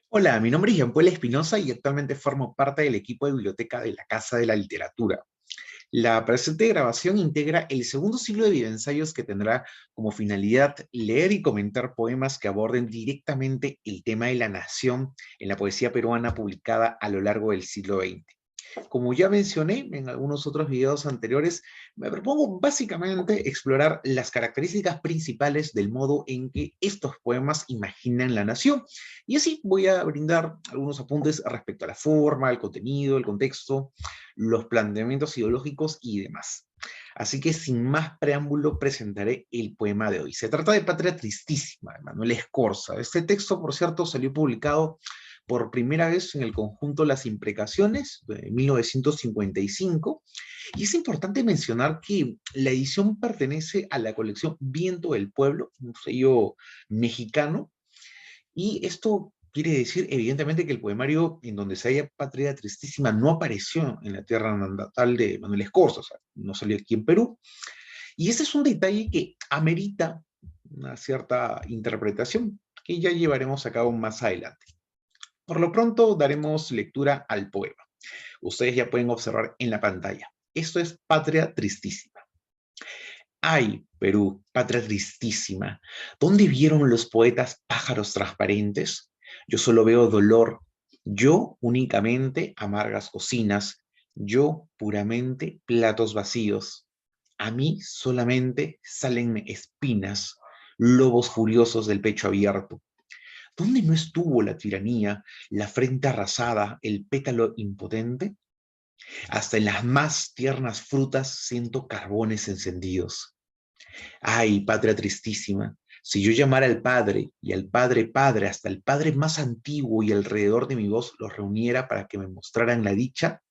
Hola, mi nombre es Jean-Paul Espinosa y actualmente formo parte del equipo de biblioteca de la Casa de la Literatura. La presente grabación integra el segundo ciclo de videoensayos que tendrá como finalidad leer y comentar poemas que aborden directamente el tema de la nación en la poesía peruana publicada a lo largo del siglo XX. Como ya mencioné en algunos otros videos anteriores, me propongo básicamente explorar las características principales del modo en que estos poemas imaginan la nación. Y así voy a brindar algunos apuntes respecto a la forma, el contenido, el contexto, los planteamientos ideológicos y demás. Así que sin más preámbulo presentaré el poema de hoy. Se trata de Patria Tristísima, de Manuel Escorza. Este texto, por cierto, salió publicado por primera vez en el conjunto Las Imprecaciones de 1955. Y es importante mencionar que la edición pertenece a la colección Viento del Pueblo, un sello mexicano, y esto quiere decir, evidentemente, que el poemario en donde se halla Patria Tristísima no apareció en la tierra natal de Manuel Escorza, o sea, no salió aquí en Perú. Y ese es un detalle que amerita una cierta interpretación que ya llevaremos a cabo más adelante. Por lo pronto daremos lectura al poema. Ustedes ya pueden observar en la pantalla. Esto es Patria Tristísima. Ay, Perú, patria tristísima, ¿dónde vieron los poetas pájaros transparentes? Yo solo veo dolor, yo únicamente amargas cocinas, yo puramente platos vacíos. A mí solamente salen espinas, lobos furiosos del pecho abierto. ¿Dónde no estuvo la tiranía, la frente arrasada, el pétalo impotente? Hasta en las más tiernas frutas siento carbones encendidos. Ay, patria tristísima, si yo llamara al Padre y al Padre Padre, hasta el Padre más antiguo y alrededor de mi voz los reuniera para que me mostraran la dicha,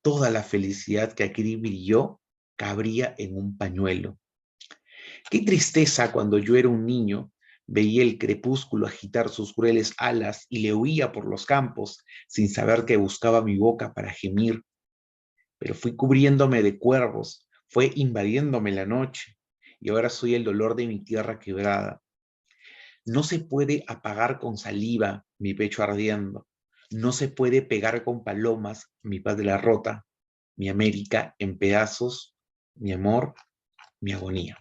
toda la felicidad que aquí brilló cabría en un pañuelo. Qué tristeza cuando yo era un niño, veía el crepúsculo agitar sus crueles alas y le huía por los campos sin saber que buscaba mi boca para gemir, pero fui cubriéndome de cuervos, fue invadiéndome la noche y ahora soy el dolor de mi tierra quebrada. No se puede apagar con saliva mi pecho ardiendo, no se puede pegar con palomas mi patria rota, mi América en pedazos, mi amor, mi agonía.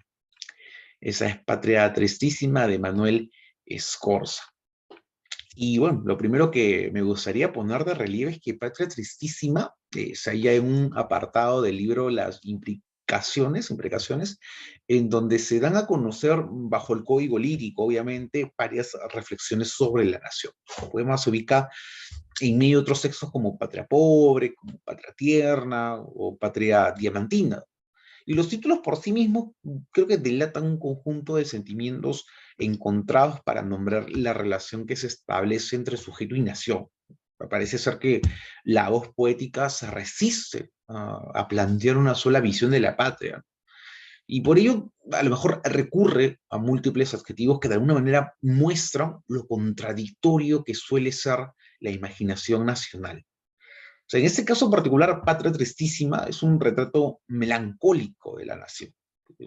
Esa es Patria Tristísima de Manuel Escorza. Y bueno, lo primero que me gustaría poner de relieve es que Patria Tristísima se halla en un apartado del libro Las Imprecaciones, en donde se dan a conocer bajo el código lírico, obviamente, varias reflexiones sobre la nación. El poema se ubica en medio de otros textos como Patria Pobre, como Patria Tierna o Patria Diamantina. Y los títulos por sí mismos creo que delatan un conjunto de sentimientos encontrados para nombrar la relación que se establece entre sujeto y nación. Parece ser que la voz poética se resiste a plantear una sola visión de la patria. Y por ello, a lo mejor recurre a múltiples adjetivos que de alguna manera muestran lo contradictorio que suele ser la imaginación nacional. O sea, en este caso en particular, Patria Tristísima es un retrato melancólico de la nación,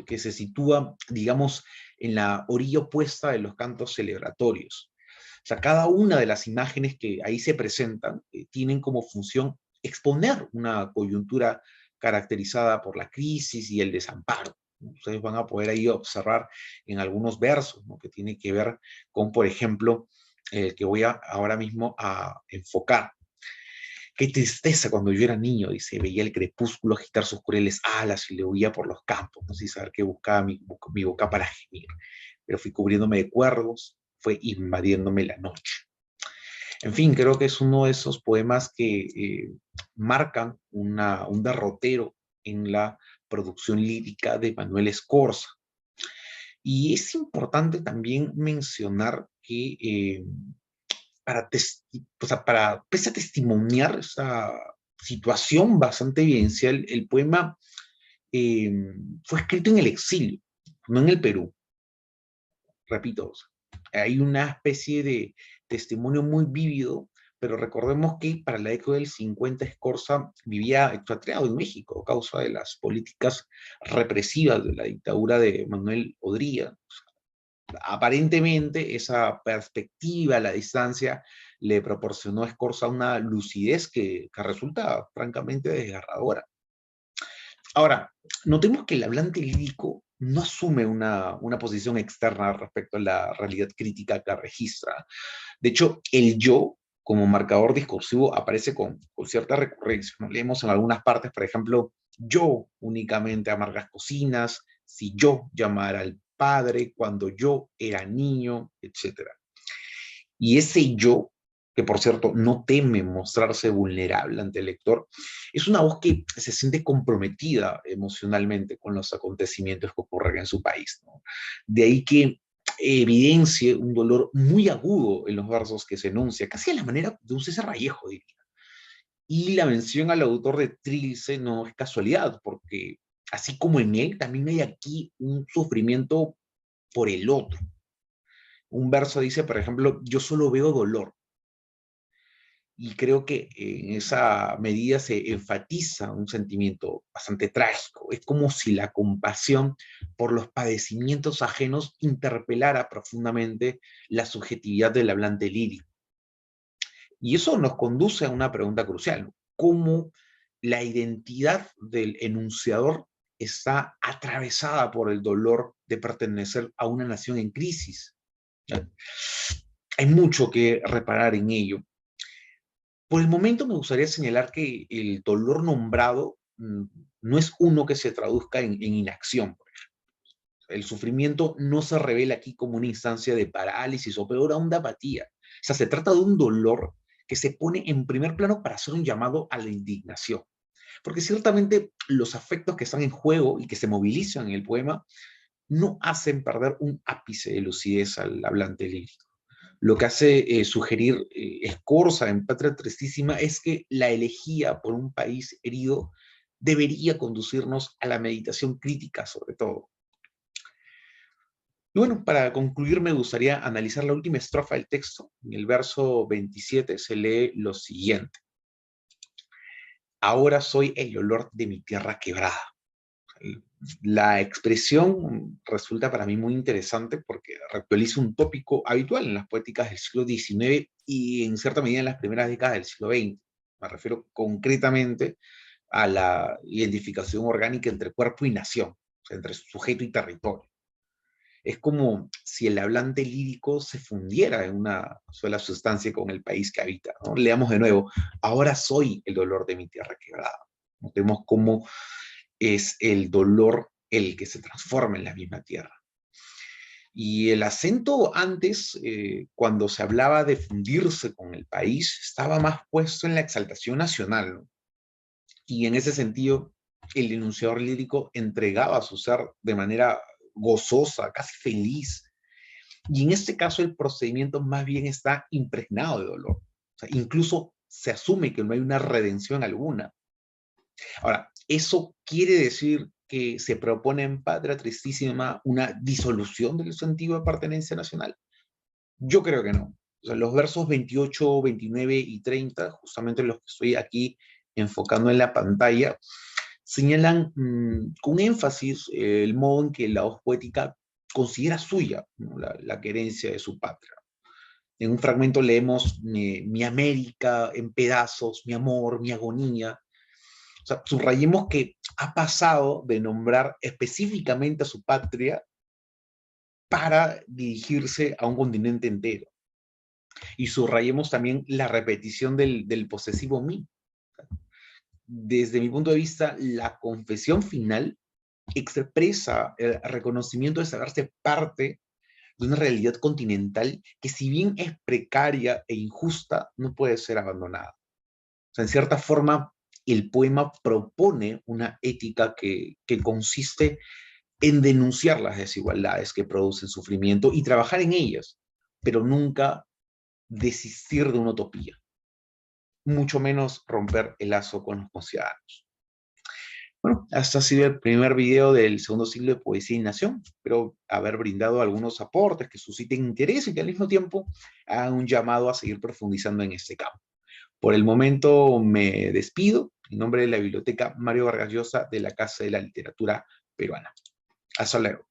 que se sitúa, digamos, en la orilla opuesta de los cantos celebratorios. O sea, cada una de las imágenes que ahí se presentan tienen como función exponer una coyuntura caracterizada por la crisis y el desamparo. Ustedes van a poder ahí observar en algunos versos, ¿no?, que tiene que ver con, por ejemplo, el que voy ahora mismo a enfocar. Qué tristeza cuando yo era niño, dice, veía el crepúsculo agitar sus crueles alas y le huía por los campos, no sé saber qué buscaba mi boca para gemir, pero fui cubriéndome de cuervos, fue invadiéndome la noche. En fin, creo que es uno de esos poemas que marcan un derrotero en la producción lírica de Manuel Escorza. Y es importante también mencionar que o sea, pese a testimoniar esa situación bastante evidencial, el poema eh, fue escrito en el exilio, no en el Perú. Repito, o sea, hay una especie de testimonio muy vívido, pero recordemos que para la década del 50 Escorza vivía expatriado en México a causa de las políticas represivas de la dictadura de Manuel Odría. Aparentemente esa perspectiva a la distancia le proporcionó a Scorza una lucidez que resulta francamente desgarradora. Ahora, notemos que el hablante lírico no asume una posición externa respecto a la realidad crítica que registra. De hecho, el yo, como marcador discursivo, aparece con cierta recurrencia, ¿no? Leemos en algunas partes, por ejemplo, yo únicamente amargas cocinas, si yo llamara al padre cuando yo era niño, etc. Y ese yo, que por cierto no teme mostrarse vulnerable ante el lector, es una voz que se siente comprometida emocionalmente con los acontecimientos que ocurren en su país, ¿no? De ahí que evidencie un dolor muy agudo en los versos que se enuncia, casi a la manera de un César Vallejo, diría. Y la mención al autor de Trilce no es casualidad, porque así como en él, también hay aquí un sufrimiento por el otro. Un verso dice, por ejemplo, yo solo veo dolor. Y creo que en esa medida se enfatiza un sentimiento bastante trágico. Es como si la compasión por los padecimientos ajenos interpelara profundamente la subjetividad del hablante lírico. Y eso nos conduce a una pregunta crucial, ¿no? ¿Cómo la identidad del enunciador está atravesada por el dolor de pertenecer a una nación en crisis? Hay mucho que reparar en ello. Por el momento me gustaría señalar que el dolor nombrado no es uno que se traduzca en inacción, por ejemplo. El sufrimiento no se revela aquí como una instancia de parálisis o peor aún de apatía. O sea, se trata de un dolor que se pone en primer plano para hacer un llamado a la indignación. Porque ciertamente los afectos que están en juego y que se movilizan en el poema no hacen perder un ápice de lucidez al hablante lírico. Lo que hace sugerir Scorza en Patria Tristísima es que la elegía por un país herido debería conducirnos a la meditación crítica sobre todo. Y bueno, para concluir me gustaría analizar la última estrofa del texto. En el verso 27 se lee lo siguiente. Ahora soy el olor de mi tierra quebrada. La expresión resulta para mí muy interesante porque reactualiza un tópico habitual en las poéticas del siglo XIX y en cierta medida en las primeras décadas del siglo XX. Me refiero concretamente a la identificación orgánica entre cuerpo y nación, o sea, entre sujeto y territorio. Es como si el hablante lírico se fundiera en una sola sustancia con el país que habita, ¿no? Leamos de nuevo, ahora soy el dolor de mi tierra quebrada. Notemos cómo es el dolor el que se transforma en la misma tierra. Y el acento antes, cuando se hablaba de fundirse con el país, estaba más puesto en la exaltación nacional, ¿no? Y en ese sentido, el enunciador lírico entregaba su ser de manera gozosa, casi feliz. Y en este caso el procedimiento más bien está impregnado de dolor. O sea, incluso se asume que no hay una redención alguna. Ahora, ¿eso quiere decir que se propone en Patria Tristísima una disolución del sentido de pertenencia nacional? Yo creo que no. O sea, los versos 28, 29 y 30, justamente los que estoy aquí enfocando en la pantalla, señalan con énfasis el modo en que la voz poética considera suya, ¿no? La querencia de su patria. En un fragmento leemos mi América en pedazos, mi amor, mi agonía. O sea, subrayemos que ha pasado de nombrar específicamente a su patria para dirigirse a un continente entero. Y subrayemos también la repetición del posesivo mí. Desde mi punto de vista, la confesión final expresa el reconocimiento de saberse parte de una realidad continental que, si bien es precaria e injusta, no puede ser abandonada. O sea, en cierta forma, el poema propone una ética que consiste en denunciar las desigualdades que producen sufrimiento y trabajar en ellas, pero nunca desistir de una utopía, mucho menos romper el lazo con los conciudadanos. Bueno, este ha sido el primer video del segundo ciclo de Poesía y Nación. Espero haber brindado algunos aportes que susciten interés y que al mismo tiempo hagan un llamado a seguir profundizando en este campo. Por el momento me despido en nombre de la Biblioteca Mario Vargas Llosa de la Casa de la Literatura Peruana. Hasta luego.